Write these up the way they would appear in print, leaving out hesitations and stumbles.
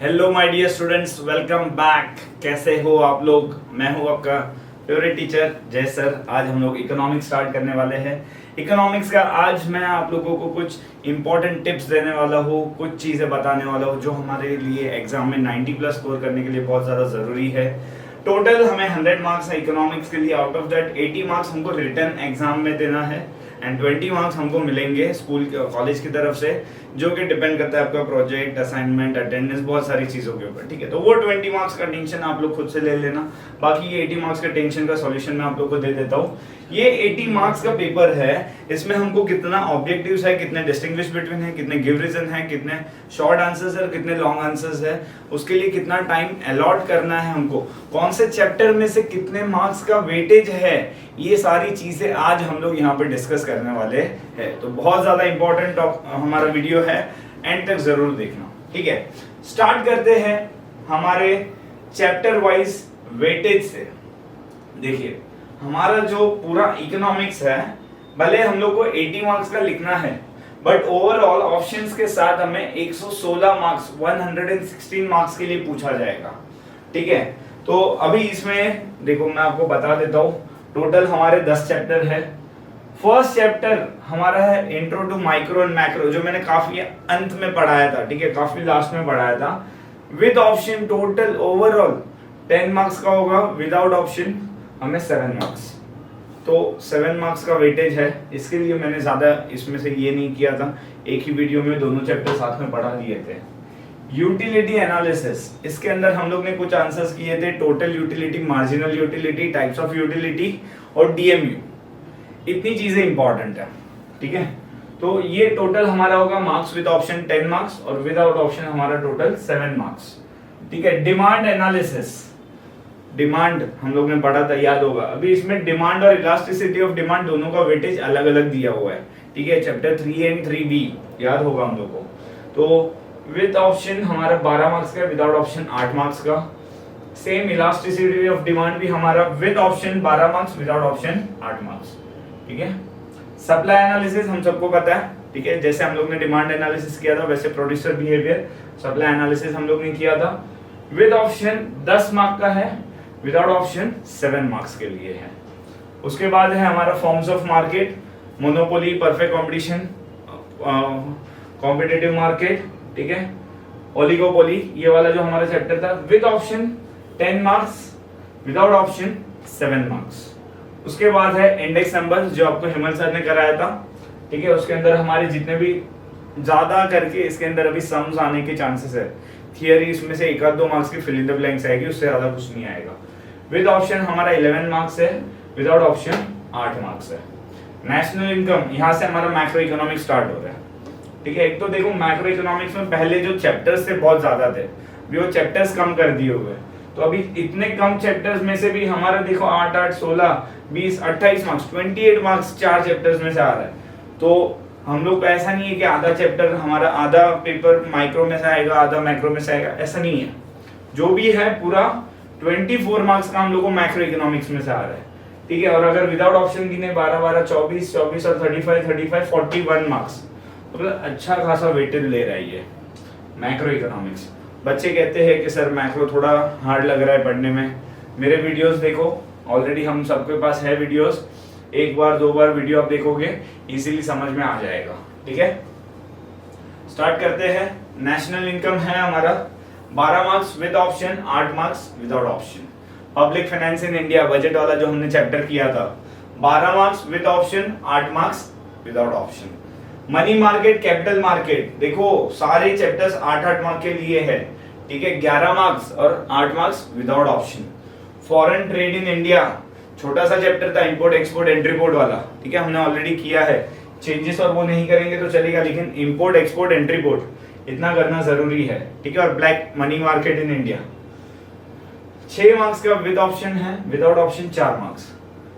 Hello my dear students, welcome back. कैसे हो आप लोग? मैं हूं आपका फेवरेट टीचर जय सर। आज हम लोग इकोनॉमिक्स स्टार्ट करने वाले हैं। इकोनॉमिक्स का आज मैं आप लोगों को कुछ इंपॉर्टेंट टिप्स देने वाला हूँ, कुछ चीज़ें बताने वाला हूँ जो हमारे लिए एग्जाम में 90 प्लस स्कोर करने के लिए बहुत ज़्यादा ज़रूरी है। टोटल हमें 100 मार्क्स है इकोनॉमिक्स के लिए। आउट ऑफ दैट 80 मार्क्स हमको रिटन एग्जाम में देना है एंड 20 मार्क्स हमको मिलेंगे स्कूल कॉलेज की तरफ से, जो कि डिपेंड करता है आपका प्रोजेक्ट, असाइनमेंट, अटेंडेंस, बहुत सारी चीज़ों के ऊपर। ठीक है, तो वो 20 मार्क्स का टेंशन आप लोग खुद से ले लेना। बाकी ये 80 मार्क्स का टेंशन का सॉल्यूशन मैं आप लोग को दे देता हूँ। ये 80 मार्क्स का पेपर है, इसमें हमको कितना ऑब्जेक्टिव्स है, कितने डिस्टिंग्विश बिटवीन है, कितने गिव रीजन है, कितने शॉर्ट आंसर्स है, कितने लॉन्ग आंसर्स है, उसके लिए कितना टाइम अलॉट करना है हमको, कौन से चैप्टर में से कितने मार्क्स का वेटेज है, ये सारी चीजें आज हम लोग यहाँ पे डिस्कस करने वाले हैं। तो बहुत ज्यादा इंपॉर्टेंट हमारा वीडियो है, एंड तक जरूर देखना। ठीक है, स्टार्ट करते हैं हमारे चैप्टर वाइज वेटेज से। देखिए, हमारा जो पूरा इकोनॉमिक्स है, भले हम लोग को 80 मार्क्स का लिखना है, बट ओवरऑल ऑप्शंस के साथ हमें 116 मार्क्स 116 मार्क्स के लिए पूछा जाएगा। ठीक है, तो अभी इसमें देखो मैं आपको बता देता हूँ, टोटल हमारे 10 चैप्टर है। फर्स्ट चैप्टर हमारा है intro to micro and macro, जो मैंने काफी अंत में पढ़ाया था। ठीक है, काफी लास्ट में पढ़ाया था। With option total overall 10 marks का होगा, विदाउट ऑप्शन हमें 7 मार्क्स। तो 7 मार्क्स का वेटेज है। इसके लिए मैंने ज्यादा इसमें से ये नहीं किया था, एक ही वीडियो में दोनों चैप्टर साथ में पढ़ा दिए थे। यूटिलिटी एनालिसिस, इसके अंदर हम लोग ने कुछ आंसर्स किए थे। Total utility, marginal utility, types of utility और डीएमयू, इतनी चीजें इंपॉर्टेंट है। ठीक है, तो ये टोटल हमारा होगा मार्क्स विद ऑप्शन 10 मार्क्स और विदाउट ऑप्शन हमारा टोटल 7 मार्क्स। ठीक है, डिमांड एनालिसिस, डिमांड हम लोग ने पढ़ा था, याद होगा। अभी इसमें डिमांड और इलास्टिसिटी ऑफ डिमांड दोनों का वेटेज अलग अलग दिया हुआ है। ठीक है, चैप्टर 3 एंड 3B याद होगा हम लोग को। तो विद ऑप्शन हमारा 12 मार्क्स का, विदाउट ऑप्शन 8 मार्क्स का। सेम इलास्टिसिटी ऑफ डिमांड भी हमारा with option 12 marks, without option 8 marks. ठीक है, सप्लाई एनालिसिस हम सबको पता है। ठीक है, जैसे हम लोग ने डिमांड एनालिसिस किया था, वैसे प्रोड्यूसर बिहेवियर, सप्लाई एनालिसिस हम लोग ने किया था। विद ऑप्शन 10 मार्क का है, विदाउट ऑप्शन 7 मार्क्स के लिए है। उसके बाद है हमारा forms of market, monopoly, perfect competition, competitive market. ठीक है, ओलिगोपोली, ये वाला जो हमारा चैप्टर था, with option 10 marks, without option 7 marks. उसके बाद है इंडेक्स नंबर्स, जो आपको हेमंत सर ने कराया था। ठीक है, उसके अंदर हमारे जितने भी ज्यादा करके इसके अंदर अभी सम्स आने के चांसेस है। थियरी इसमें से 1-2 मार्क्स की फिल इन द ब्लैंक्स आएगी, उससे ज्यादा कुछ नहीं आएगा। विद ऑप्शन हमारा 11 मार्क्स है, विदाउट ऑप्शन 8 मार्क्स है। नेशनल इनकम, यहाँ से हमारा मैक्रो इकोनॉमिक्स स्टार्ट हो रहा है। ठीक है, एक तो देखो मैक्रो इकोनॉमिक्स में पहले जो चैप्टर्स थे बहुत ज्यादा थे, भी वो चैप्टर्स कम कर दिए हुए। तो अभी इतने कम चैप्टर्स में से भी हमारा देखो 8, 8, 16, 20, 28 मार्क्स, 28 मार्क्स 4 चैप्टर्स में से आ रहा है। तो हम लोग का ऐसा नहीं है कि आधा चैप्टर हमारा, आधा पेपर माइक्रो में से आएगा, आधा मैक्रो में से आएगा, ऐसा नहीं है। जो भी है पूरा 24 मार्क्स का हम लोग को मैक्रो इकोनॉमिक्स में से आ रहा है। ठीक है, और अगर विदाउट ऑप्शन गिने 12, 12, 24, 24 और 35, 35, 41 मार्क्स, तो मतलब अच्छा खासा वेटेज ले रहा है ये मैक्रो इकोनॉमिक्स। बच्चे कहते हैं कि सर मैक्रो थोड़ा हार्ड लग रहा है पढ़ने में। मेरे वीडियोस देखो, ऑलरेडी हम सबके पास है वीडियोस, 1 बार 2 बार वीडियो आप देखोगे इजीली समझ में आ जाएगा। ठीक है, स्टार्ट करते हैं। नेशनल इनकम है हमारा 12 marks with option, 8 marks without option. Public finance in India, budget वाला जो हमने चैप्टर किया था, 12 marks with option, 8 marks without option. Money market, capital market, देखो सारे चैप्टर्स 8-8 मार्क्स के लिए है। ठीक है, 11 मार्क्स और 8 marks without option. Foreign trade in India, छोटा सा चैप्टर था, इंपोर्ट एक्सपोर्ट एंट्री पोर्ट वाला। ठीक है, हमने ऑलरेडी किया है, चेंजेस और वो नहीं करेंगे तो चलेगा, लेकिन इंपोर्ट एक्सपोर्ट एंट्री पोर्ट इतना करना जरूरी है। ठीक है, और black money market in India 6 marks का विद ऑप्शन है, विदाउट ऑप्शन 4 मार्क्स।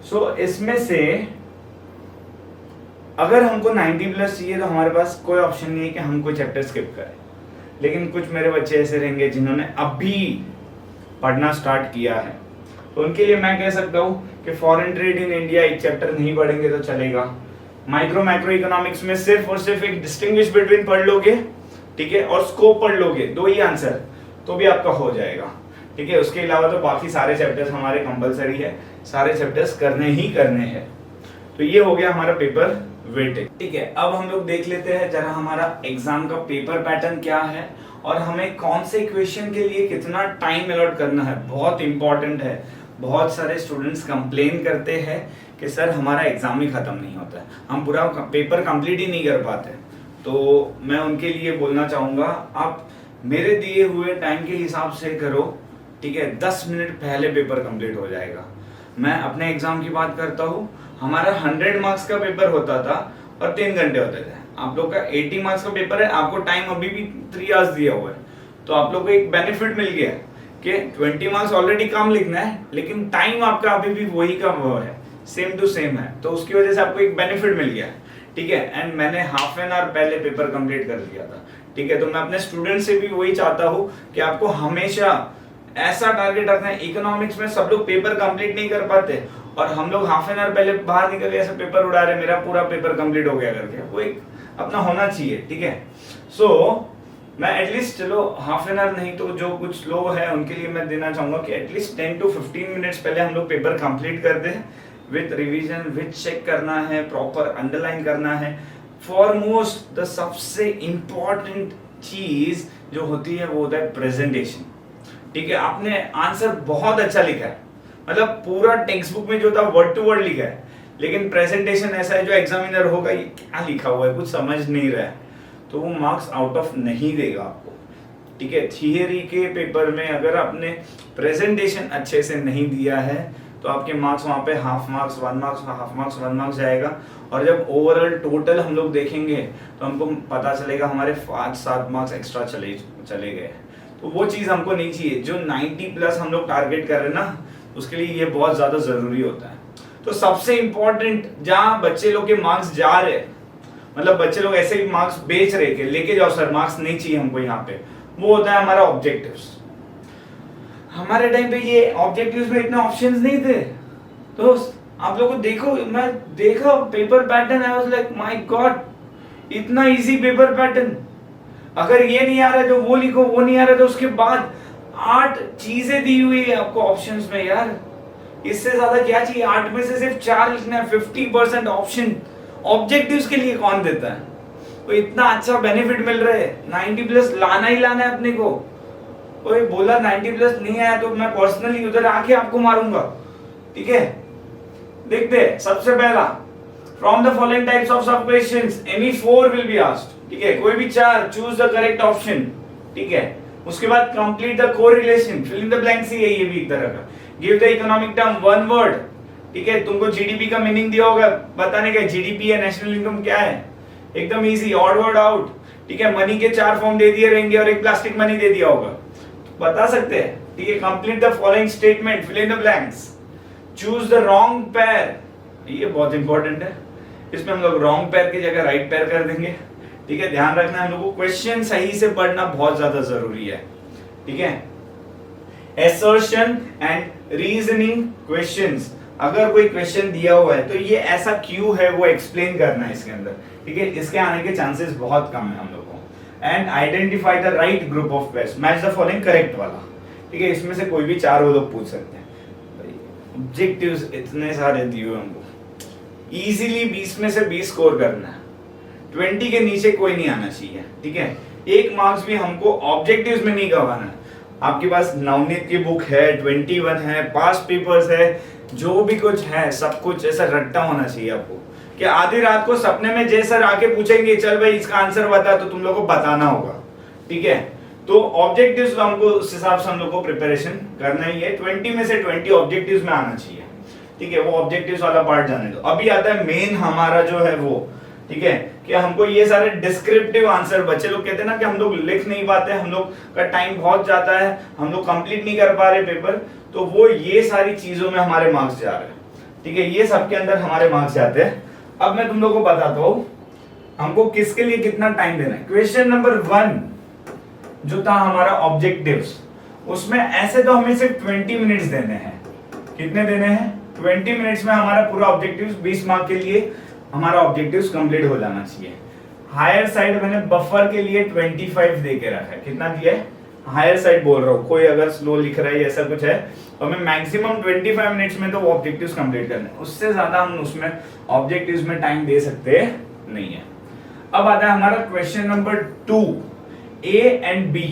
सो इसमें से अगर हमको 90 प्लस चाहिए तो हमारे पास कोई ऑप्शन नहीं है कि हम कोई चैप्टर स्किप करें। लेकिन कुछ मेरे बच्चे ऐसे रहेंगे जिन्होंने अभी पढ़ना स्टार्ट किया है, तो उनके लिए मैं कह सकता हूँ कि फॉरेन ट्रेड इन इंडिया एक चैप्टर नहीं पढ़ेंगे तो चलेगा। माइक्रो मैक्रो इकोनॉमिक्स में सिर्फ और सिर्फ एक डिस्टिंग्विश बिटवीन पढ़ लोगे, ठीक है, और स्कोप पढ़ लोगे, 2 ही आंसर। तो भी आपका हो जाएगा, ठीक है। उसके अलावा तो बाकी सारे चैप्टर्स हमारे कंपलसरी है, सारे चैप्टर्स करने ही करने हैं। तो ये हो गया हमारा पेपर वेटेज, ठीक है। अब हम लोग देख लेते हैं जरा हमारा एग्जाम का पेपर पैटर्न क्या है और हमें कौन से क्वेश्चन के लिए कितना टाइम अलॉट करना है, बहुत इंपॉर्टेंट है। बहुत सारे स्टूडेंट्स कंप्लेन करते हैं कि सर हमारा एग्जाम ही खत्म नहीं होता है, हम पूरा पेपर कंप्लीट ही नहीं कर पाते। तो मैं उनके लिए बोलना चाहूंगा, आप मेरे दिए हुए टाइम के हिसाब से करो, ठीक है। 10 मिनट पहले पेपर कंप्लीट हो जाएगा। मैं अपने एग्जाम की बात करता हूँ, हमारा 100 मार्क्स का पेपर होता था और 3 घंटे होते थे। आप लोग का 80 मार्क्स का पेपर है, आपको टाइम अभी भी 3 आवर्स दिया हुआ है, तो आप लोग को एक बेनिफिट मिल गया कि 20 मार्क्स ऑलरेडी कम लिखना है, लेकिन टाइम आपका अभी भी वही का वो है, सेम टू सेम है, तो उसकी वजह से आपको एक बेनिफिट मिल गया, ठीक है। एंड मैंने हाफ एन आवर पहले पेपर कंप्लीट कर दिया था, ठीक है। तो मैं अपने स्टूडेंट से भी वही चाहता हूँ कि आपको हमेशा ऐसा टारगेट रखना है। इकोनॉमिक्स में सब लोग पेपर कंप्लीट नहीं कर पाते और हम लोग हाफ एन आवर पहले बाहर निकल के ऐसे पेपर उड़ा रहे, मेरा पूरा पेपर कंप्लीट हो गया करके, वो एक अपना होना चाहिए, ठीक है। सो मैं एटलीस्ट, चलो हाफ एन आवर नहीं तो जो कुछ लोग हैं उनके लिए मैं देना चाहूंगा कि एटलीस्ट 10 to 15 मिनट्स पहले हम लोग पेपर कंप्लीट कर दें, विथ रिवीजन, विथ चेक करना है, प्रॉपर अंडरलाइन करना है। फॉरमोस्ट द सबसे इंपॉर्टेंट चीज जो होती है वो होता है प्रेजेंटेशन, ठीक है। आपने आंसर बहुत अच्छा लिखा है, मतलब पूरा टेक्स्ट बुक में जो था वर्ड टू वर्ड लिखा है, लेकिन प्रेजेंटेशन ऐसा है जो एग्जामिनर होगा ये क्या लिखा हुआ है, कुछ समझ नहीं रहा है, तो वो मार्क्स आउट ऑफ नहीं देगा आपको, ठीक है। थियरी के पेपर में अगर आपने प्रेजेंटेशन अच्छे से नहीं दिया है तो आपके मार्क्स वहां पे half marks 1 marks, half marks 1 marks जाएगा। और जब ओवरऑल टोटल हम लोग देखेंगे तो हमको पता चलेगा हमारे 5-7 मार्क्स एक्स्ट्रा चले गए। तो वो चीज हमको नहीं चाहिए। जो 90+ हम लोग टारगेट कर रहे हैं ना, उसके लिए ये बहुत ज्यादा जरूरी होता है। तो सबसे इंपॉर्टेंट जहां बच्चे लोग के मार्क्स जा रहे, मतलब बच्चे लोग ऐसे ही मार्क्स बेच रहे कि लेके जाओ सर, मार्क्स नहीं चाहिए हमको यहाँ पे, वो होता है हमारा ऑब्जेक्टिव्स। हमारे टाइम पे ये ऑब्जेक्टिव्स में इतने ऑप्शंस नहीं थे। तो आप लोगों को देखो, मैं देखा paper pattern, I was like my God, इतना इजी पेपर पैटर्न। अगर ये नहीं आ रहा है तो वो लिखो, वो नहीं आ रहा है तो उसके बाद 8 चीजें दी हुई है आपको ऑप्शंस में। यार इससे ज्यादा क्या चाहिए? 8 में से सिर्फ 4 लिखना है, 50% ऑप्शन ऑब्जेक्टिव्स के लिए कौन देता है? तो इतना अच्छा बेनिफिट मिल रहा है, 90+ लाना ही लाना है अपने को। कोई बोला 90+ नहीं आया तो मैं पर्सनली उधर आके आपको मारूंगा, ठीक है। देखते हैं, सबसे पहला, from the following types of sub questions any 4 will be asked, ठीक है। कोई भी 4, चूज द करेक्ट ऑप्शन, ठीक है। उसके बाद complete the correlation, fill in the blanks ही है, ये भी एक तरह का। Give the economic term 1 word, ठीक है। तुमको जीडीपी का मीनिंग दिया होगा, बताने का जीडीपी है, नेशनल इनकम क्या है, एकदम इजी, ऑड वर्ड आउट, ठीक है। मनी के 4 फॉर्म दे दिए रहेंगे और एक प्लास्टिक मनी दे दिया होगा, तो बता सकते हैं, ठीक है। Complete the following statement, fill in the blanks, choose the wrong pair, ये बहुत इंपॉर्टेंट है। इसमें हम लोग रॉन्ग पैर की जगह राइट पैर कर देंगे, ठीक है। ध्यान रखना है हम लोग को क्वेश्चन सही से पढ़ना बहुत ज्यादा जरूरी है, ठीक है। एसर्शन एंड रीजनिंग क्वेश्चंस, अगर कोई क्वेश्चन दिया हुआ है तो ये ऐसा क्यों है वो एक्सप्लेन करना है इसके अंदर, ठीक है। इसके आने के चांसेस बहुत कम है हम लोग को। And identify the right group of pairs, match the following correct वाला, ठीक है। इसमें से कोई भी 4 वो लोग पूछ सकते हैं। ऑब्जेक्टिव्स इतने सारे दिए हुए हमको, इजीली 20 में से 20 स्कोर करना है, 20 के नीचे कोई नहीं आना चाहिए, ठीक है। 1 मार्क्स भी हमको ऑब्जेक्टिव्स में नहीं गवाना है। आपके पास नवनीत की बुक है, 21 है, पास्ट पेपर्स है, जो भी कुछ है सब कुछ ऐसा रट्टा होना चाहिए आपको कि आधी रात को सपने में जय सर आके पूछेंगे चल भाई इसका आंसर बता, तो तुम लोग को बताना होगा, ठीक है। तो ऑब्जेक्टिव्स हमको उस हिसाब से हम लोग को प्रिपरेशन करना ही है। 20 में से 20 ऑब्जेक्टिव्स में आना चाहिए, ठीक है। वो ऑब्जेक्टिव्स वाला पार्ट जाने दो। अभी आता है मेन हमारा जो है वो, ठीक है, कि हमको ये सारे डिस्क्रिप्टिव आंसर, बच्चे लोग कहते हैं ना कि हम लोग लिख नहीं पाते, हम लोग का टाइम बहुत जाता है, हम लोग कंप्लीट नहीं कर पा रहे पेपर, तो वो ये सारी चीजों में हमारे मार्क्स जा रहे हैं, ठीक है। ये सबके अंदर हमारे मार्क्स जाते हैं। अब मैं तुम लोग को बताता हूँ हमको किसके लिए कितना टाइम देना है। क्वेश्चन नंबर 1 जो था हमारा ऑब्जेक्टिव्स, उसमें ऐसे तो हमें सिर्फ 20 मिनट्स देने हैं। कितने देने हैं? 20 मिनट्स में हमारा पूरा ऑब्जेक्टिव्स 20 मार्क के लिए हमारा ऑब्जेक्टिव्स कंप्लीट हो जाना चाहिए। हायर साइड मैंने बफर के लिए 25 दे के रखा है। कितना दिया है? हायर साइड बोल रहा हूँ, कोई अगर स्लो लिख रहा है ऐसा कुछ है तो हमें मैक्सिमम 25 मिनट्स में तो वो ऑब्जेक्टिव्स कंप्लीट करने हैं, उससे ज्यादा हम उसमें ऑब्जेक्टिव्स में टाइम दे सकते नहीं है। अब आता है हमारा question number 2 a and b.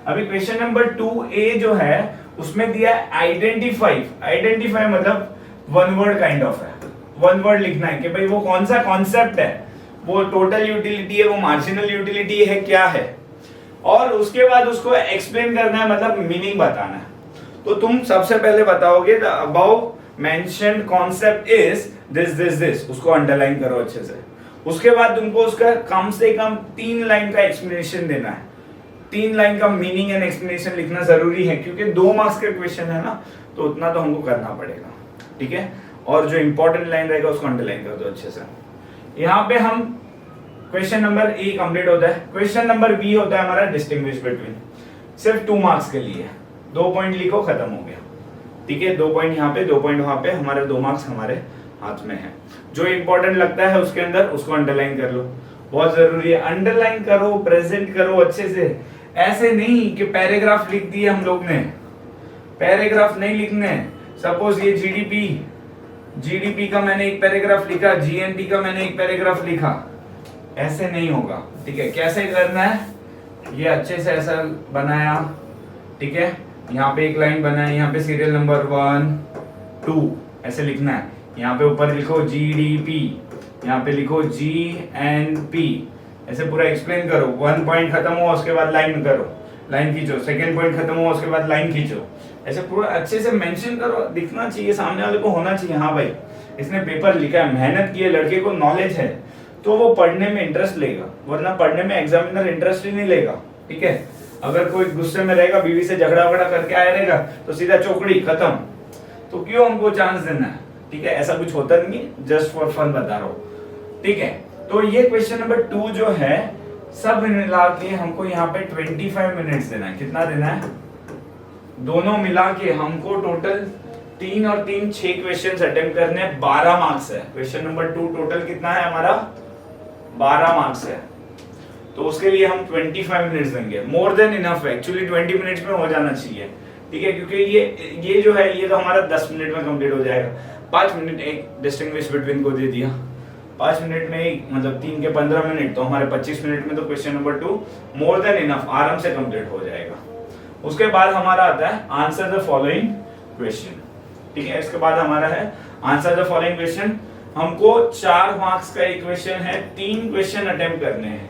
अभी क्वेश्चन नंबर 2A जो है उसमें दिया है आइडेंटिफाई मतलब वन वर्ड काइंड ऑफ है, वन वर्ड लिखना है कि भाई वो कौन सा कॉन्सेप्ट है, वो टोटल यूटिलिटी है, वो मार्जिनल यूटिलिटी है, क्या है, और उसके बाद उसको एक्सप्लेन करना है, मतलब मीनिंग बताना है। तो तुम सबसे पहले बताओगे the above mentioned concept is this, उसको अंडरलाइन करो अच्छे से। उसके बाद तुमको उसका कम से कम 3 लाइन का एक्सप्लेनेशन देना है, 3 लाइन का मीनिंग एंड एक्सप्लेनेशन लिखना जरूरी है, क्योंकि 2 मार्क्स का क्वेश्चन है ना, तो उतना तो हमको करना पड़ेगा, ठीक है। और जो इंपॉर्टेंट लाइन रहेगा उसको अंडरलाइन कर दो अच्छे से। यहाँ पे हम क्वेश्चन नंबर ए कंप्लीट होता है। क्वेश्चन नंबर बी होता है हमारा डिस्टिंग्विश बिटवीन, सिर्फ 2 मार्क्स के लिए, 2 पॉइंट लिखो, खत्म हो गया, ठीक है। 2 पॉइंट यहाँ पे, 2 पॉइंट वहां पे, हमारे 2 मार्क्स हमारे हाथ में है। जो इंपॉर्टेंट लगता है उसके अंदर उसको अंडरलाइन कर लो, बहुत जरूरी है। अंडरलाइन करो, प्रेजेंट करो अच्छे से, ऐसे नहीं कि पैराग्राफ लिख दिए हम लोग ने, पैराग्राफ नहीं लिखने। सपोज ये जीडीपी का मैंने एक पैराग्राफ लिखा, जीएनपी का मैंने एक पैराग्राफ लिखा, ऐसे नहीं होगा, ठीक है। कैसे करना है, ये अच्छे से ऐसा बनाया, ठीक है, यहाँ पे एक लाइन बनाया, यहाँ पे सीरियल नंबर 1 2 ऐसे लिखना है। यहाँ पे ऊपर लिखो जीडीपी, यहाँ पे लिखो जीएनपी, ऐसे पूरा एक्सप्लेन करो। 1 पॉइंट खत्म हुआ उसके बाद लाइन करो, लाइन खींचो, सेकंड पॉइंट खत्म हुआ उसके बाद लाइन खींचो, ऐसे पूरा अच्छे से मेंशन करो, दिखना चाहिए सामने वाले को, होना चाहिए हाँ भाई इसने पेपर लिखा है, मेहनत की है, लड़के को नॉलेज है, तो वो पढ़ने में इंटरेस्ट लेगा, वरना पढ़ने में एग्जामिनर इंटरेस्ट ही नहीं लेगा, ठीक है। अगर कोई गुस्से में रहेगा, बीवी से झगड़ा वगड़ा करके आया रहेगा तो सीधा चौकड़ी खत्म, तो क्यों हमको चांस देना है, ठीक है। ऐसा कुछ होता नहीं, जस्ट फॉर फन बता रहा हूँ, ठीक है। तो ये क्वेश्चन नंबर 2 जो है सब मिला के हमको यहाँ पे 25 मिनट्स देना है। कितना देना है, दोनों मिला के हमको टोटल 3 और 3 6 क्वेश्चंस अटेम्प्ट करने हैं, 12 मार्क्स है। क्वेश्चन नंबर 2 टोटल कितना है हमारा, 12 मार्क्स है, तो उसके लिए हम 25 मिनट्स देंगे, मोर देन इनफ है। एक्चुअली 20 मिनट्स में हो जाना चाहिए, ठीक है, क्योंकि ये जो है ये तो हमारा 10 मिनट में कंप्लीट हो जाएगा। 5 मिनट एक डिस्टिंग्विश बिटवीन को दे दिया, 5 मिनट में एक, मतलब 3 के 15 मिनट, तो हमारे 25 मिनट में तो question number 2 more than enough, आराम से कंप्लीट हो जाएगा। उसके बाद हमारा आता है आंसर द फॉलोइंग क्वेश्चन, ठीक है। इसके बाद हमारा है आंसर द फॉलोइंग क्वेश्चन। हमको 4 मार्क्स का एक क्वेश्चन है, 3 क्वेश्चन अटेम्प्ट करने हैं,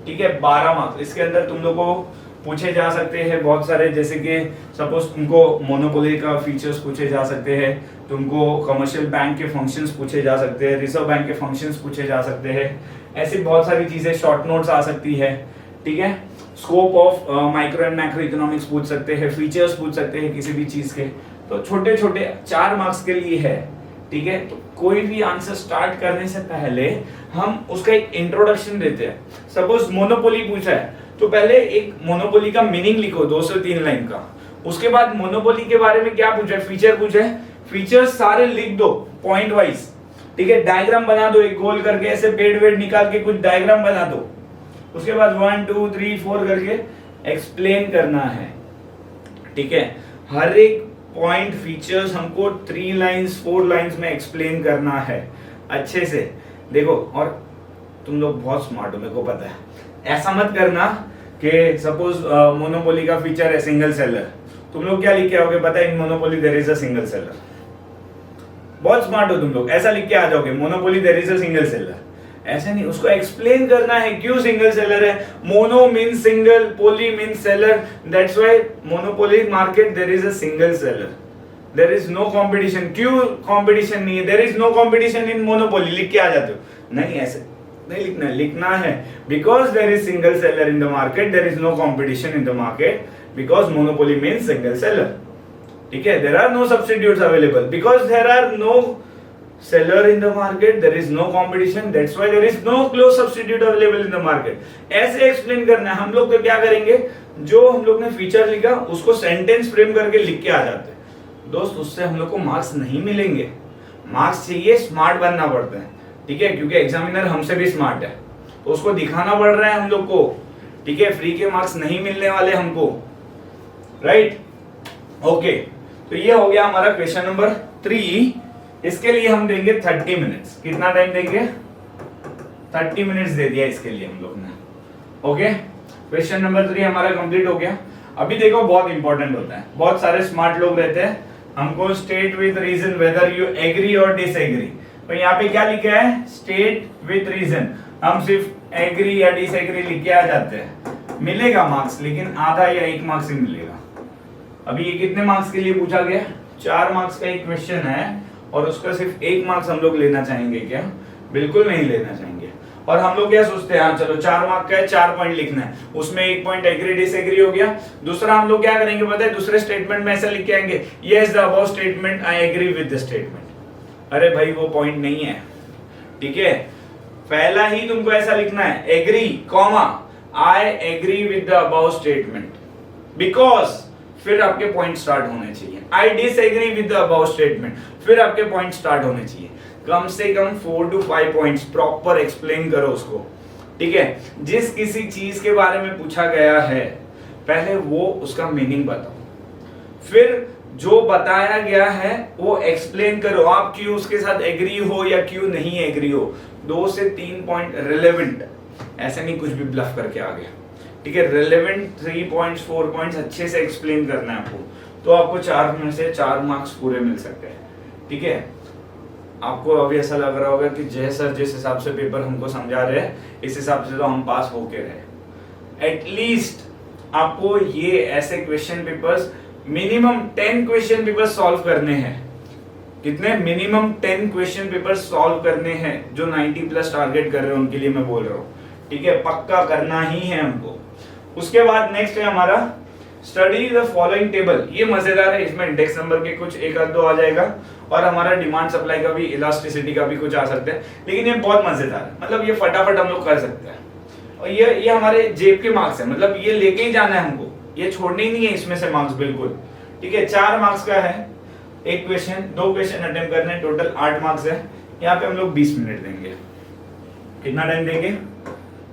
ठीक है, 12 मार्क्स। इसके अंदर तुम लोगों को पूछे जा सकते हैं बहुत सारे, जैसे कि सपोज तुमको मोनोपोली का फीचर्स पूछे जा सकते हैं, तुमको कमर्शियल बैंक के फंक्शंस पूछे जा सकते हैं, रिजर्व बैंक के फंक्शंस पूछे जा सकते हैं, ऐसी बहुत सारी चीजें, शॉर्ट नोट्स आ सकती है, ठीक है। Scope of micro and macro economics पूछ सकते हैं, फीचर्स पूछ सकते हैं किसी भी चीज के, तो छोटे छोटे 4 मार्क्स के लिए है, ठीक है। तो कोई भी आंसर स्टार्ट करने से पहले हम उसका एक इंट्रोडक्शन देते हैं। सपोज मोनोपोली पूछा है तो पहले एक मोनोपोली का मीनिंग लिखो 2 से 3 लाइन का। उसके बाद मोनोपोली के बारे में क्या पूछा है, फीचर पूछा है, फीचर्स सारे लिख दो पॉइंट वाइज, ठीक है। डायग्राम बना दो, एक गोल करके ऐसे पेड़ वेड़ निकाल के कुछ डायग्राम बना दो। उसके बाद 1 2 3 4 करके एक्सप्लेन करना है, ठीक है। हर एक पॉइंट फीचर्स हमको 3 लाइंस 4 लाइंस में एक्सप्लेन करना है अच्छे से। देखो, और तुम लोग बहुत स्मार्ट हो, मेरे को पता है। ऐसा मत करना कि सपोज मोनोपोली का फीचर है सिंगल सेलर, तुम लोग क्या लिख के आओगे, पता है in monopoly there is a single seller. बहुत स्मार्ट हो तुम लोग, ऐसा लिख के आ जाओगे monopoly there is a single seller. ऐसे नहीं, उसको एक्सप्लेन करना है क्यों सिंगल सेलर है। Mono means single, poly means seller, that's why monopoly market there is a single seller, there is no competition. क्यों कंपटीशन नहीं है, there is no competition in monopoly, लिख के आ जाते हो। नहीं, ऐसे नहीं लिखना है, लिखना है because there is single seller in the market, there is no competition in the market because monopoly means single seller, ठीक है। There are no substitutes available because there are no seller in the market, there is no competition, that's why there is no close substitute available in the market। ऐसे explain करना है। हम लोग तो क्या करेंगे, जो हम लोग ने फीचर लिखा उसको सेंटेंस फ्रेम करके लिख के आ जाते हैं। दोस्त, उससे हम लोग को मार्क्स नहीं मिलेंगे। मार्क्स चाहिए, स्मार्ट बनना पड़ता है, ठीक है, क्योंकि एग्जामिनर हमसे भी स्मार्ट है, तो उसको दिखाना पड़ रहा है हम लोग को, ठीक है। फ्री के मार्क्स नहीं मिलने वाले हमको, राइट। ओके, तो ये हो गया हमारा क्वेश्चन नंबर 3। इसके लिए हम देंगे 30 मिनट्स। कितना टाइम देंगे? 30 मिनट्स दे दिया इसके लिए हम लोग ने। ओके, क्वेश्चन नंबर 3 हमारा कंप्लीट हो गया। अभी देखो बहुत इंपॉर्टेंट होता है, बहुत सारे स्मार्ट लोग रहते हैं, हमको state with reason whether you agree और डिसएग्री। तो यहाँ पे क्या लिखा है? State with reason. हम सिर्फ एग्री या डिसएग्री लिख के आ जाते हैं, मिलेगा मार्क्स, लेकिन आधा या 1 मार्क्स ही मिलेगा। अभी ये कितने मार्क्स के लिए पूछा गया? 4 मार्क्स का एक क्वेश्चन है और उसका सिर्फ 1 मार्क्स हम लोग लेना चाहेंगे क्या? बिल्कुल नहीं लेना चाहेंगे। और हम लोग क्या सोचते हैं, चलो 4 मार्क का है, 4 पॉइंट लिखना है, उसमें 1 पॉइंट एग्री डिसएग्री हो गया। दूसरा हम लोग क्या करेंगे पता है? दूसरे स्टेटमेंट में ऐसा लिख के आएंगे, yes the above statement I agree with the statement. अरे भाई वो पॉइंट नहीं है, ठीक है। पहला ही तुमको ऐसा लिखना है, agree comma I agree with the above statement, because फिर आपके पॉइंट स्टार्ट होने चाहिए। I disagree with the above statement, फिर आपके पॉइंट स्टार्ट होने चाहिए। कम से कम 4 to 5 पॉइंट्स प्रॉपर एक्सप्लेन करो उसको, ठीक है। जिस किसी चीज के बारे में पूछा गया है पहले वो उसका मीनिंग बताओ, फिर जो बताया गया है वो एक्सप्लेन करो। आप क्यों उसके साथ एग्री हो या क्यों नहीं एग्री हो। 2 से 3 पॉइंट रिलेवेंट, ऐसे नहीं कुछ भी ब्लफ करके आ गया, ठीक है। रिलेवेंट 3 पॉइंट्स 4 पॉइंट्स अच्छे से एक्सप्लेन करना है आपको, तो आपको 4 में से 4 मार्क्स पूरे मिल सकते हैं, ठीक है। आपको अभी ऐसा लग रहा होगा कि जय सर जिस हिसाब से पेपर हमको समझा रहे हैं इस हिसाब से तो हम पास होके रहे। एटलीस्ट आपको ये ऐसे question papers minimum 10 question papers solve करने हैं। कितने? मिनिमम 10 क्वेश्चन पेपर्स सॉल्व करने हैं। जो 90 प्लस टारगेट कर रहे हैं उनके लिए मैं बोल रहा हूँ, ठीक है। पक्का करना ही है हमको। उसके बाद नेक्स्ट है हमारा स्टडी द फॉलोइंग टेबल। ये मजेदार है, इसमें इंडेक्स नंबर के कुछ 1 आध 2 आ जाएगा और हमारा डिमांड सप्लाई का भी, इलास्टिसिटी का भी कुछ आ सकता है, लेकिन ये बहुत मजेदार है। मतलब ये फटाफट हम लोग कर सकते हैं और ये हमारे जेब के मार्क्स है, मतलब ये लेके ही जाना है हमको, ये छोड़ने ही नहीं है इसमें से मार्क्स, बिल्कुल, ठीक है। 4 मार्क्स का है एक क्वेश्चन, 2 क्वेश्चन अटेम्प्ट करने, टोटल 8 मार्क्स है। यहाँ पे हम लोग 20 मिनट देंगे। कितना टाइम देंगे?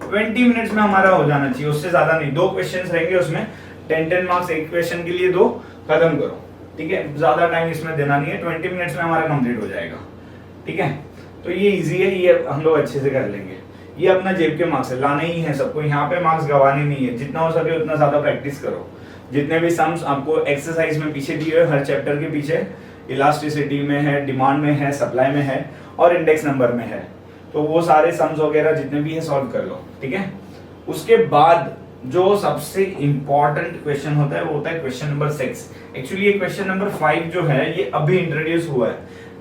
20 मिनट्स में हमारा हो जाना चाहिए, उससे ज्यादा नहीं। 2 क्वेश्चन रहेंगे उसमें 10 मार्क्स, एक क्वेश्चन के लिए 2, खत्म करो, ठीक है। ज्यादा टाइम इसमें देना नहीं है, 20 मिनट्स में हमारा कंप्लीट हो जाएगा, ठीक है। तो ये इजी है, ये हम लोग अच्छे से कर लेंगे। ये अपना जेब के मार्क्स है, लाने ही है सबको, यहाँ पे मार्क्स गवाने नहीं है। जितना हो सके उतना ज्यादा प्रैक्टिस करो। जितने भी सम्स आपको एक्सरसाइज में पीछे दिए हुए, हर चैप्टर के पीछे इलास्टिसिटी में है, डिमांड में है, सप्लाई में है और इंडेक्स नंबर में है, तो वो सारे सम्स वगैरह जितने भी है सॉल्व कर लो, ठीक है। उसके बाद जो सबसे इंपॉर्टेंट क्वेश्चन होता है वो होता है क्वेश्चन नंबर 6। एक्चुअली ये क्वेश्चन नंबर 5 जो है ये अभी इंट्रोड्यूस हुआ है,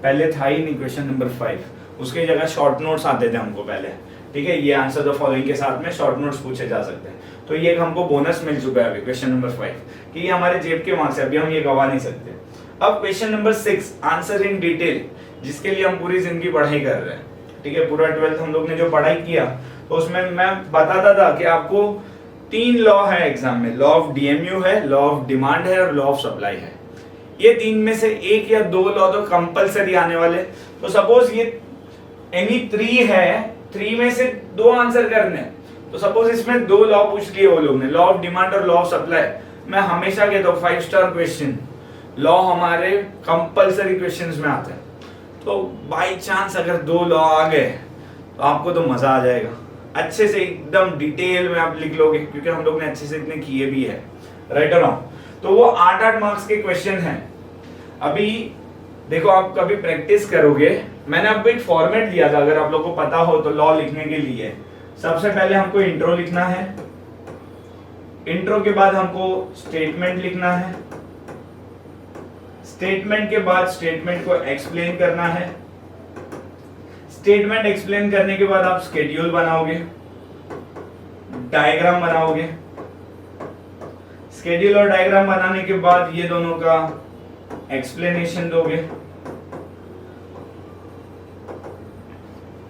पहले था ही नहीं क्वेश्चन नंबर 5। उसके जगह शॉर्ट नोट्स आते थे हमको पहले, ठीक है। ये आंसर द फॉलोइंग के साथ में शॉर्ट नोट्स पूछे जा सकते हैं, तो ये हमको बोनस मिल चुका है अभी क्वेश्चन नंबर 5 कि ये हमारे जेब के मार्क्स है, अभी हम ये गवा नहीं सकते। अब question number 6 answer in detail, जिसके लिए हम पूरी जिंदगी पढ़ाई कर रहे हैं, ठीक है। पूरा 12th हम लोग ने जो पढ़ाई किया तो उसमें मैं बताता था कि आपको 3 लॉ है एग्जाम में, लॉ ऑफ डीएमयू है, लॉ ऑफ डिमांड है और लॉ ऑफ सप्लाई है। ये 3 में से 1 या 2 लॉ तो कंपलसरी आने वाले। तो सपोज ये एनी 3 है, 3 में से 2 आंसर करने, तो सपोज इसमें 2 लॉ पूछ लिए वो लोग ने, लॉ ऑफ डिमांड और लॉ ऑफ सप्लाई। मैं हमेशा कहता हूँ 5 स्टार क्वेश्चन लॉ हमारे कंपलसरी क्वेश्चंस में आते हैं। तो बाई चांस अगर 2 लॉ आ गए तो आपको तो मजा आ जाएगा, अच्छे से एकदम डिटेल में आप लिख लोगे, क्योंकि हम लोग ने अच्छे से इतने किए भी है, राइट और रॉन्ग। तो वो 8-8 मार्क्स के क्वेश्चन हैं। अभी देखो आप कभी प्रैक्टिस करोगे, मैंने आपको एक फॉर्मेट दिया था, अगर आप लोगों को पता हो तो, लॉ लिखने के लिए सबसे पहले हमको इंट्रो लिखना है, इंट्रो के बाद हमको स्टेटमेंट लिखना है, स्टेटमेंट के बाद स्टेटमेंट को एक्सप्लेन करना है, स्टेटमेंट एक्सप्लेन करने के बाद आप स्केड्यूल बनाओगे, डायग्राम बनाओगे, स्केड्यूल और डायग्राम बनाने के बाद ये दोनों का एक्सप्लेनेशन दोगे,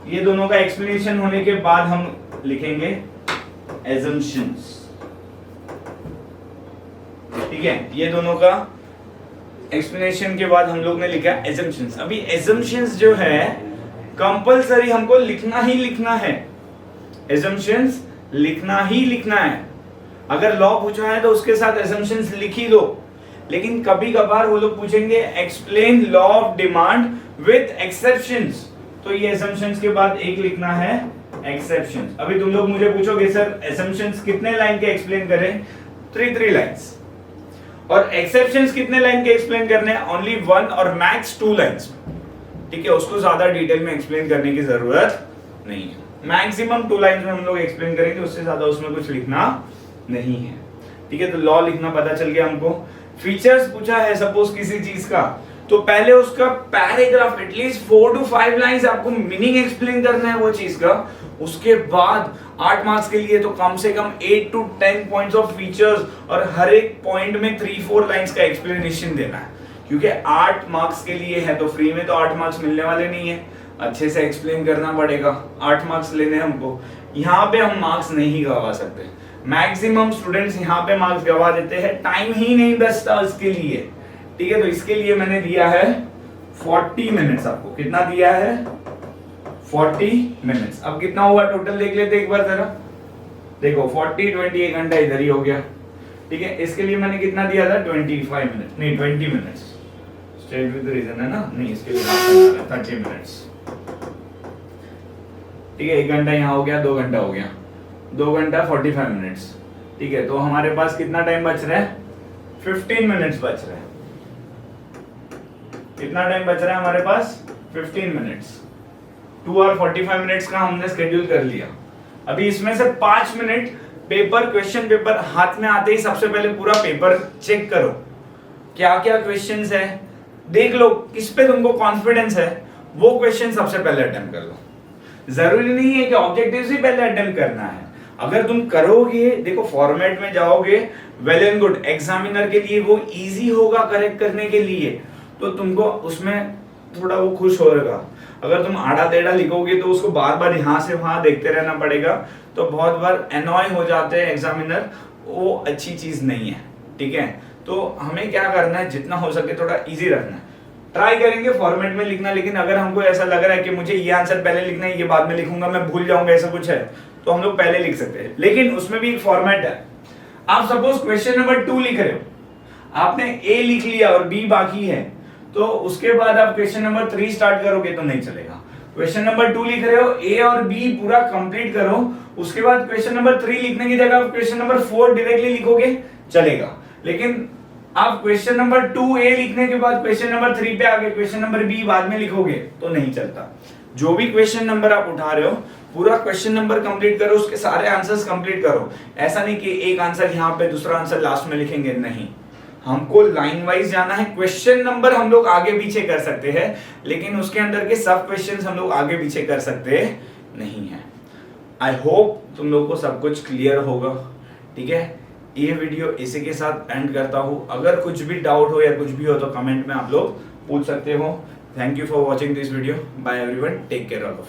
ये दोनों का एक्सप्लेनेशन होने के बाद हम लिखेंगे assumptions, ठीक है। ये दोनों का एक्सप्लेनेशन के बाद हम लोग ने लिखा assumptions। अभी assumptions जो है कंपलसरी हमको लिखना ही लिखना है, assumptions लिखना ही लिखना है। अगर लॉ पूछा है तो उसके साथ assumptions लिख ही दो, लेकिन कभी कभार वो लोग पूछेंगे explain law of demand with exceptions, तो ये assumptions के बाद एक लिखना है एक्सेप्शंस। अभी तुम लोग मुझे पूछोगे सर assumptions कितने लाइन के एक्सप्लेन करें, 3 लाइंस, और एक्सेप्शंस कितने लाइन के एक्सप्लेन करने हैं, ओनली 1 और मैक्स 2 लाइंस, ठीक है। उसको ज्यादा डिटेल में एक्सप्लेन करने की जरूरत नहीं है, मैक्सिमम 2 लाइंस में हम लोग एक्सप्लेन करेंगे, उससे ज्यादा उसमें कुछ लिखना नहीं है, ठीक है। तो लॉ लिखना पता चल गया हमको। फीचर्स पूछा है सपोज किसी चीज का, तो पहले उसका पैराग्राफ एटलीस्ट 4 to 5 लाइंस आपको मीनिंग एक्सप्लेन करना है वो चीज का। उसके बाद 8 मार्क्स के लिए तो कम से कम 8 to 10 पॉइंट्स ऑफ फीचर्स, और हर एक पॉइंट में 3-4 लाइंस का एक्सप्लेनेशन देना है, क्योंकि 8 मार्क्स के लिए है, तो फ्री में तो 8 मार्क्स मिलने वाले नहीं है, अच्छे से एक्सप्लेन करना पड़ेगा। 8 मार्क्स लेने हमको, यहाँ पे हम मार्क्स नहीं गवा सकते। मैक्सिमम स्टूडेंट्स यहाँ पे मार्क्स गवा देते हैं, टाइम ही नहीं बचता उसके लिए, ठीक है। तो इसके लिए मैंने दिया है 40 मिनट्स, आपको कितना दिया है 40 मिनट्स। अब कितना हुआ टोटल देख लेते एक बार जरा, देखो 40 20 1 घंटा इधर ही हो गया, ठीक है। इसके लिए मैंने कितना दिया था 25 मिनट, नहीं 20 मिनट्स, स्टेट विद रीजन है ना, नहीं इसके लिए 30 मिनट्स, ठीक है। 1 घंटा यहाँ हो गया, 2 घंटा हो गया, 2 घंटा 45 मिनट्स, ठीक है। तो हमारे पास कितना टाइम बच रहा है, 15 मिनट्स बच रहा है। कितना टाइम बच रहा है हमारे पास, 15 मिनट्स। 2 और 45 मिनट्स का हमने शेड्यूल कर लिया। अभी इसमें से 5 मिनट पेपर, क्वेश्चन पेपर हाथ में आते ही सबसे पहले पूरा पेपर चेक करो, क्या क्या क्वेश्चंस है, देख लो किस पे तुमको कॉन्फिडेंस है, वो क्वेश्चन सबसे पहले अटेम्प्ट कर लो। जरूरी नहीं है कि ऑब्जेक्टिव्स ही पहले अटेम्प्ट करना है, अगर तुम करोगे, देखो फॉर्मेट में जाओगे, वेल एंड गुड, एग्जामिनर के लिए वो इजी होगा करेक्ट करने के लिए, तो तुमको उसमें थोड़ा वो खुश होगा। अगर तुम आड़ा टेढ़ा लिखोगे तो उसको बार बार यहाँ से वहां देखते रहना पड़ेगा, तो बहुत बार एनॉय हो जाते हैं एग्जामिनर, वो अच्छी चीज नहीं है, ठीक है। तो हमें क्या करना है, जितना हो सके थोड़ा इजी रखना है, ट्राई करेंगे फॉर्मेट में लिखना, लेकिन अगर हमको ऐसा लग रहा है कि मुझे ये आंसर पहले लिखना है, ये बाद में लिखूंगा, मैं भूल जाऊंगा, ऐसा कुछ है, तो हम लोग पहले लिख सकते हैं, लेकिन उसमें भी एक फॉर्मेट है। आप सपोज क्वेश्चन नंबर 2 लिख रहे हो, आपने ए लिख लिया और बी बाकी है, तो उसके बाद आप क्वेश्चन नंबर 3 स्टार्ट करोगे तो नहीं चलेगा। क्वेश्चन नंबर 2 लिख रहे हो, ए और बी पूरा कंप्लीट करो, उसके बाद क्वेश्चन नंबर 3 लिखने की जगह आप क्वेश्चन नंबर 4 डायरेक्टली लिखोगे, चलेगा। लेकिन आप क्वेश्चन नंबर 2 ए लिखने के बाद क्वेश्चन नंबर 3 पे आगे क्वेश्चन नंबर बी बाद में लिखोगे तो नहीं चलता। जो भी क्वेश्चन नंबर आप उठा रहे हो, पूरा क्वेश्चन नंबर कंप्लीट करो, उसके सारे आंसर्स कंप्लीट करो। ऐसा नहीं कि एक आंसर यहाँ पे दूसरा आंसर लास्ट में लिखेंगे, नहीं, हमको लाइन वाइज जाना है। क्वेश्चन नंबर हम लोग आगे पीछे कर सकते हैं, लेकिन उसके अंदर के सब क्वेश्चंस हम लोग आगे पीछे कर सकते नहीं है। आई होप तुम लोग को सब कुछ क्लियर होगा, ठीक है। ये वीडियो इसी के साथ एंड करता हूँ। अगर कुछ भी डाउट हो या कुछ भी हो तो कमेंट में आप लोग पूछ सकते हो। Thank you for watching this video. Bye everyone, take care all of you.